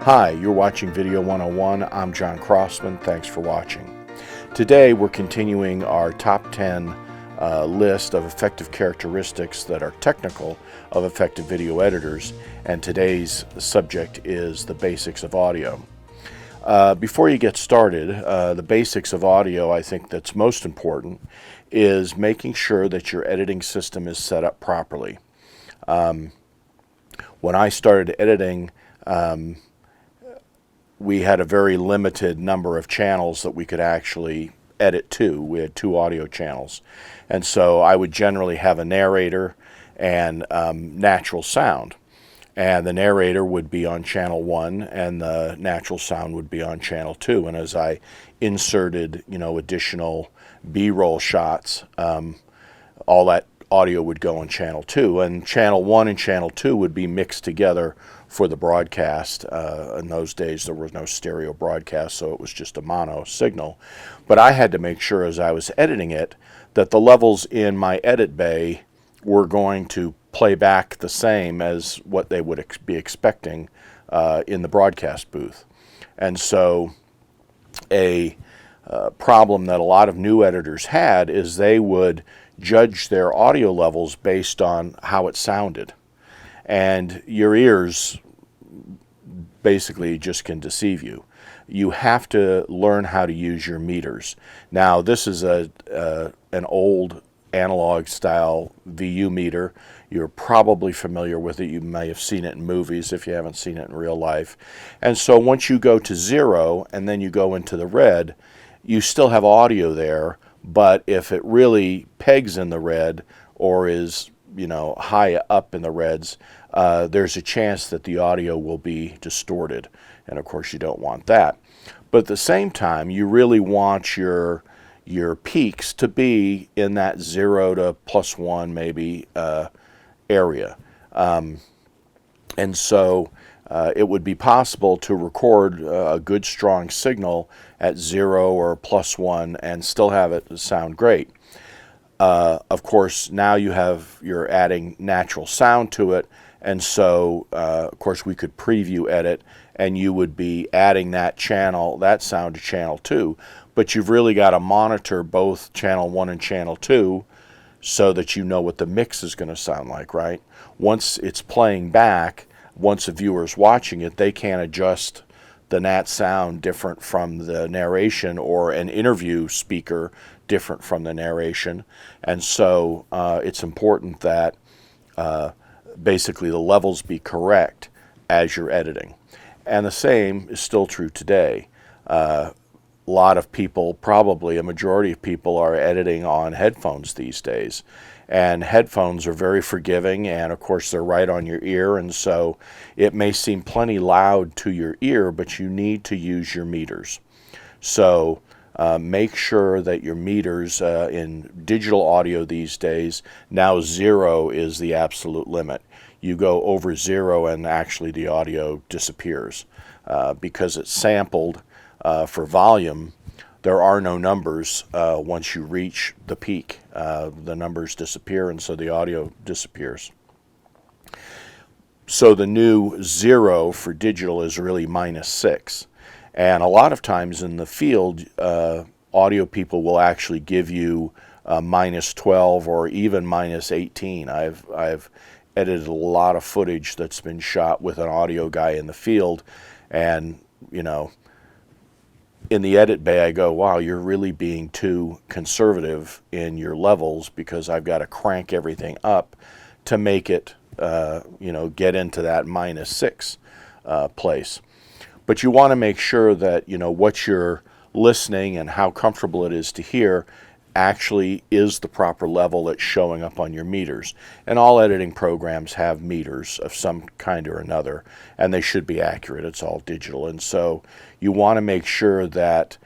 Hi, you're watching Video 101. I'm John Crossman. Thanks for watching. Today we're continuing our top 10 list of effective characteristics that are technical of effective video editors, and today's subject is the basics of audio. Before you get started, the basics of audio I think that's most important is making sure that your editing system is set up properly. When I started editing, we had a very limited number of channels that we could actually edit to. We had 2 audio channels. And so I would generally have a narrator and natural sound. And the narrator would be on channel 1 and the natural sound would be on channel 2. And as I inserted, additional B-roll shots, all that audio would go on channel 2. And channel 1 and channel 2 would be mixed together for the broadcast. In those days there was no stereo broadcast, so it was just a mono signal. But I had to make sure as I was editing it that the levels in my edit bay were going to play back the same as what they would be expecting in the broadcast booth. And so a problem that a lot of new editors had is they would judge their audio levels based on how it sounded. And your ears basically just can deceive you. You have to learn how to use your meters. Now, this is an old analog style VU meter. You're probably familiar with it. You may have seen it in movies if you haven't seen it in real life. And so once you go to 0 and then you go into the red, you still have audio there, but if it really pegs in the red or is high up in the reds, there's a chance that the audio will be distorted. And of course you don't want that. But at the same time, you really want your peaks to be in that 0 to +1 maybe area. And so it would be possible to record a good strong signal at 0 or +1 and still have it sound great. Of course, now you're adding natural sound to it, and so of course we could preview edit, and you would be adding that sound to channel 2, but you've really got to monitor both channel 1 and channel 2 so that you know what the mix is going to sound like, right? Once it's playing back, once a viewer's watching it, they can't adjust the nat sound different from the narration or an interview speaker different from the narration. And so it's important that basically the levels be correct as you're editing. And the same is still true today. A lot of people, probably a majority of people, are editing on headphones these days. And headphones are very forgiving, and of course they're right on your ear, and so it may seem plenty loud to your ear, but you need to use your meters. So make sure that your meters in digital audio these days, now 0 is the absolute limit. You go over 0 and actually the audio disappears because it's sampled for volume. There are no numbers once you reach the peak. The numbers disappear, and so the audio disappears. So the new 0 for digital is really -6. And a lot of times in the field, audio people will actually give you -12 or even -18. I've edited a lot of footage that's been shot with an audio guy in the field, and in the edit bay I go, wow, you're really being too conservative in your levels, because I've got to crank everything up to make it get into that -6 place. But you want to make sure that what you're listening and how comfortable it is to hear actually is the proper level that's showing up on your meters. And all editing programs have meters of some kind or another, and they should be accurate. It's all digital. And so you want to make sure that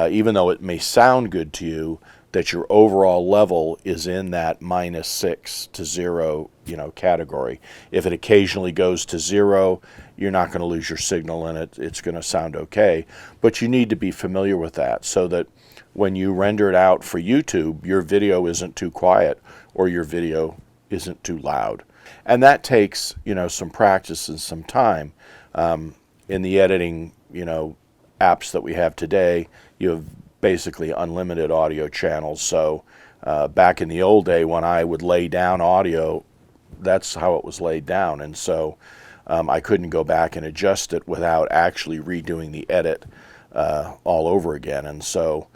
even though it may sound good to you, that your overall level is in that -6 to 0 category. If it occasionally goes to 0, you're not going to lose your signal, and it's going to sound okay. But you need to be familiar with that so that when you render it out for YouTube, your video isn't too quiet or your video isn't too loud. And that takes some practice and some time. in the editing, apps that we have today, you have basically unlimited audio channels. So back in the old day when I would lay down audio, that's how it was laid down. And so I couldn't go back and adjust it without actually redoing the edit all over again. And so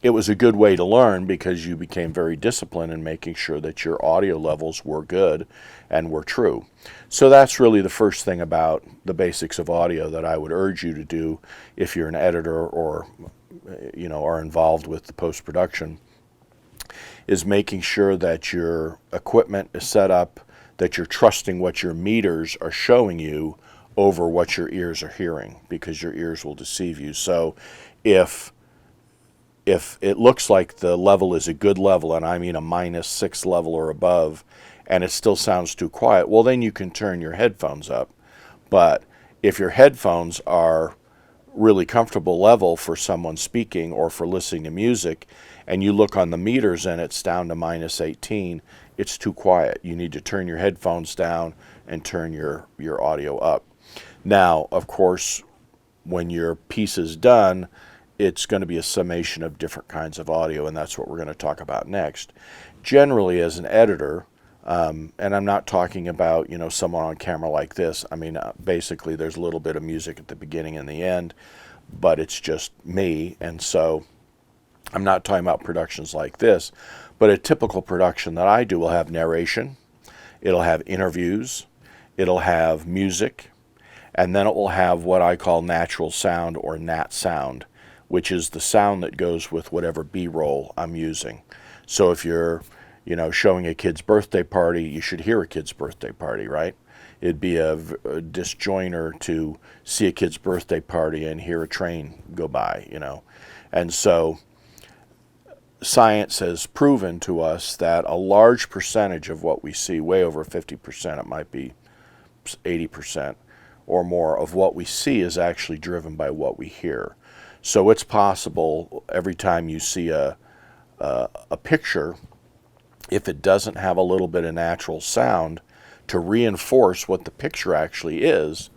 it was a good way to learn because you became very disciplined in making sure that your audio levels were good and were true. So that's really the first thing about the basics of audio that I would urge you to do if you're an editor or are involved with the post-production, is making sure that your equipment is set up, that you're trusting what your meters are showing you over what your ears are hearing, because your ears will deceive you. So if it looks like the level is a good level, and I mean a -6 level or above, and it still sounds too quiet, well, then you can turn your headphones up. But if your headphones are really comfortable level for someone speaking or for listening to music, and you look on the meters and it's down to -18, it's too quiet. You need to turn your headphones down and turn your audio up. Now, of course, when your piece is done, it's going to be a summation of different kinds of audio, and that's what we're going to talk about next. Generally, as an editor, and I'm not talking about, someone on camera like this. I mean, basically, there's a little bit of music at the beginning and the end, but it's just me, and so I'm not talking about productions like this. But a typical production that I do will have narration, it'll have interviews, it'll have music, and then it will have what I call natural sound or nat sound, which is the sound that goes with whatever B-roll I'm using. So if you're, showing a kid's birthday party, you should hear a kid's birthday party, right? It'd be a disjoiner to see a kid's birthday party and hear a train go by, And so science has proven to us that a large percentage of what we see, way over 50%, it might be 80% or more of what we see, is actually driven by what we hear. So it's possible every time you see a picture, if it doesn't have a little bit of natural sound to reinforce what the picture actually is,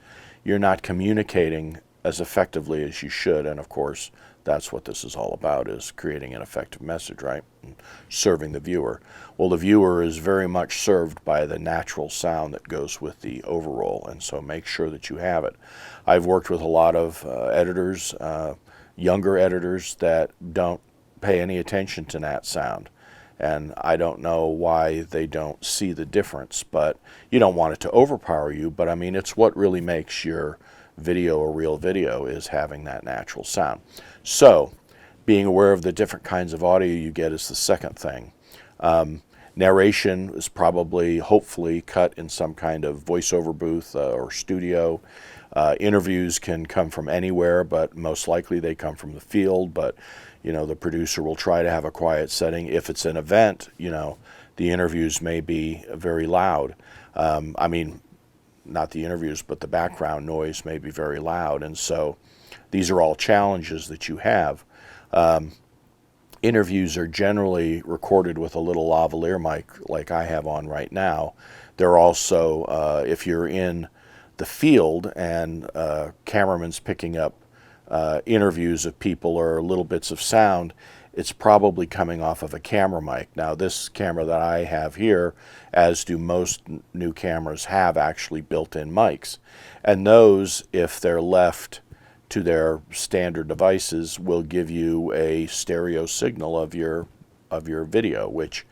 you're not communicating as effectively as you should. And of course, that's what this is all about, is creating an effective message, right? And serving the viewer. Well, the viewer is very much served by the natural sound that goes with the overall, and so make sure that you have it. I've worked with a lot of editors, younger editors, that don't pay any attention to nat sound. And I don't know why they don't see the difference, but you don't want it to overpower you. But I mean, it's what really makes your video a real video, is having that natural sound. So being aware of the different kinds of audio you get is the second thing. Narration is probably, hopefully, cut in some kind of voiceover booth or studio. Interviews can come from anywhere, but most likely they come from the field. But the producer will try to have a quiet setting. If it's an event, the interviews may be very loud. I mean, not the interviews, but the background noise may be very loud. And so these are all challenges that you have. Interviews are generally recorded with a little lavalier mic like I have on right now. They're also, if you're in the field and cameraman's picking up interviews of people or little bits of sound, it's probably coming off of a camera mic. Now, this camera that I have here, as do most new cameras, have actually built-in mics. And those, if they're left to their standard devices, will give you a stereo signal of your video, which,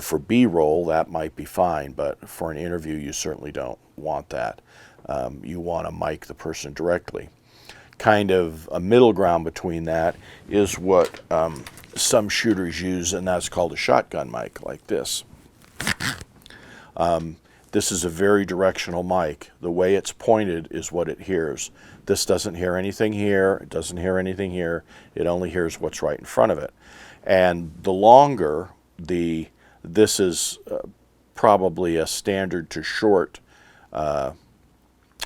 for B-roll, that might be fine, but for an interview, you certainly don't want that. You want to mic the person directly. Kind of a middle ground between that is what some shooters use, and that's called a shotgun mic, like this. This is a very directional mic. The way it's pointed is what it hears. This doesn't hear anything here. It doesn't hear anything here. It only hears what's right in front of it. And the longer this is probably a standard to short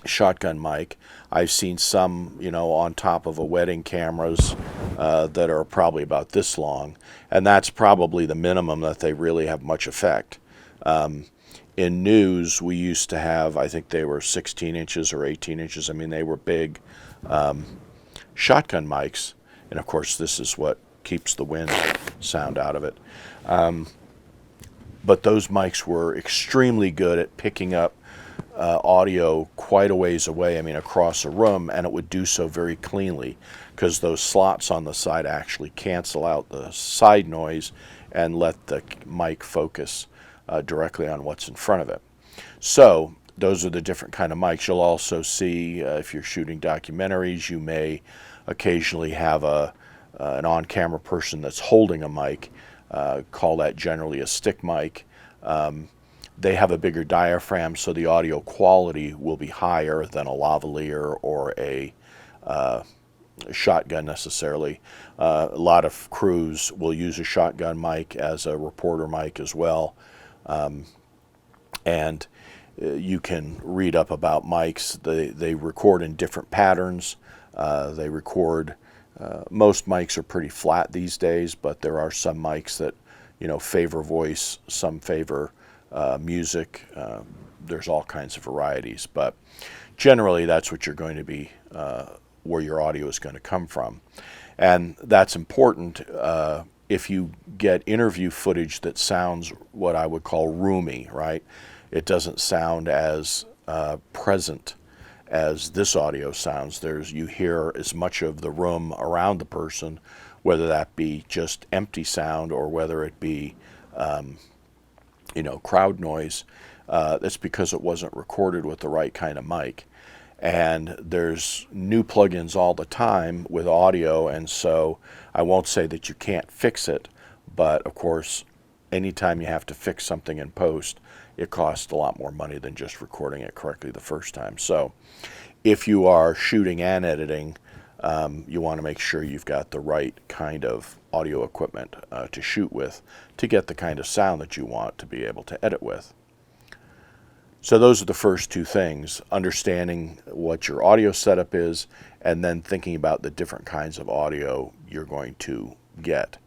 shotgun mic. I've seen some, on top of a wedding cameras that are probably about this long, and that's probably the minimum that they really have much effect. In news, we used to have, I think they were 16 inches or 18 inches. I mean, they were big shotgun mics. And of course, this is what keeps the wind sound out of it. But those mics were extremely good at picking up audio quite a ways away, I mean across a room, and it would do so very cleanly because those slots on the side actually cancel out the side noise and let the mic focus directly on what's in front of it. So those are the different kind of mics. You'll also see if you're shooting documentaries, you may occasionally have an on-camera person that's holding a mic. Call that generally a stick mic. They have a bigger diaphragm, so the audio quality will be higher than a lavalier or a shotgun necessarily. A lot of crews will use a shotgun mic as a reporter mic as well. And you can read up about mics. They record in different patterns. They record, most mics are pretty flat these days, but there are some mics that, favor voice, some favor music. There's all kinds of varieties, but generally that's what you're going to be, where your audio is going to come from. And that's important if you get interview footage that sounds what I would call roomy, right? It doesn't sound as present as this audio sounds. You hear as much of the room around the person, whether that be just empty sound or whether it be crowd noise. That's because it wasn't recorded with the right kind of mic. And there's new plugins all the time with audio, and so I won't say that you can't fix it, but of course, anytime you have to fix something in post, it costs a lot more money than just recording it correctly the first time. So if you are shooting and editing, you want to make sure you've got the right kind of audio equipment to shoot with to get the kind of sound that you want to be able to edit with. So those are the first two things: understanding what your audio setup is, and then thinking about the different kinds of audio you're going to get.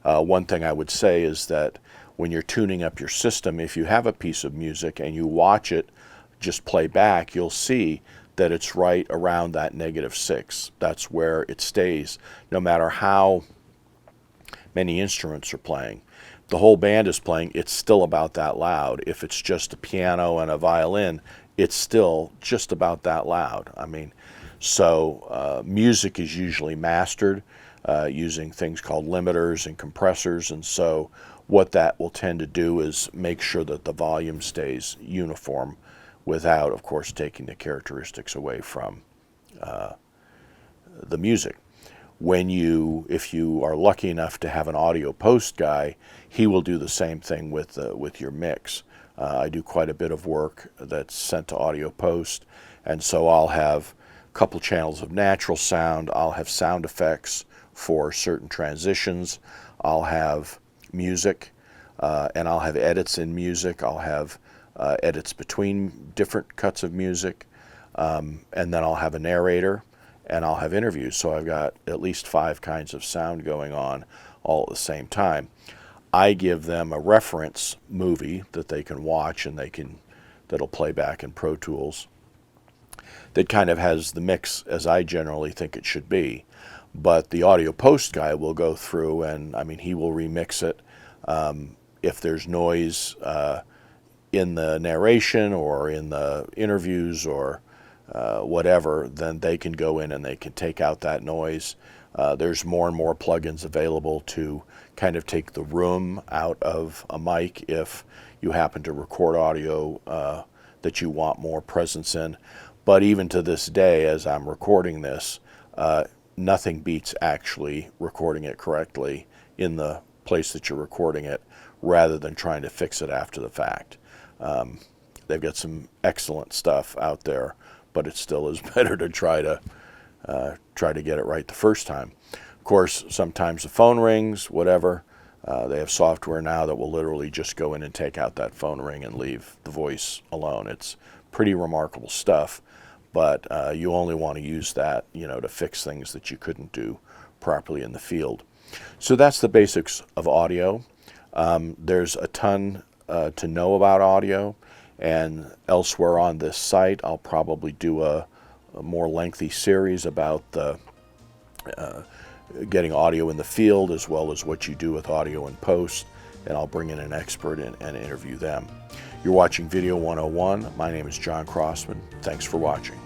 One thing I would say is that when you're tuning up your system, if you have a piece of music and you watch it just play back, you'll see that it's right around that -6. That's where it stays, no matter how many instruments are playing. The whole band is playing, it's still about that loud. If it's just a piano and a violin, it's still just about that loud. I mean, so music is usually mastered using things called limiters and compressors, and so what that will tend to do is make sure that the volume stays uniform without, of course, taking the characteristics away from the music. If you are lucky enough to have an audio post guy, he will do the same thing with your mix. I do quite a bit of work that's sent to audio post, and so I'll have a couple channels of natural sound. I'll have sound effects for certain transitions. I'll have music, and I'll have edits in music. I'll have edits between different cuts of music, and then I'll have a narrator, and I'll have interviews. So I've got at least 5 kinds of sound going on all at the same time. I give them a reference movie that they can watch and that'll play back in Pro Tools that kind of has the mix as I generally think it should be. But the audio post guy will go through and, he will remix it. If there's noise in the narration or in the interviews or whatever, then they can go in and they can take out that noise. There's more and more plugins available to kind of take the room out of a mic if you happen to record audio that you want more presence in. But even to this day, as I'm recording this, nothing beats actually recording it correctly in the place that you're recording it rather than trying to fix it after the fact. They've got some excellent stuff out there, but it still is better to try to get it right the first time. Of course, sometimes the phone rings, whatever. They have software now that will literally just go in and take out that phone ring and leave the voice alone. It's pretty remarkable stuff, but you only want to use that, to fix things that you couldn't do properly in the field. So that's the basics of audio. There's a ton to know about audio. And elsewhere on this site, I'll probably do a more lengthy series about the getting audio in the field, as well as what you do with audio in post, and I'll bring in an expert and interview them. You're watching Video 101. My name is John Crossman. Thanks for watching.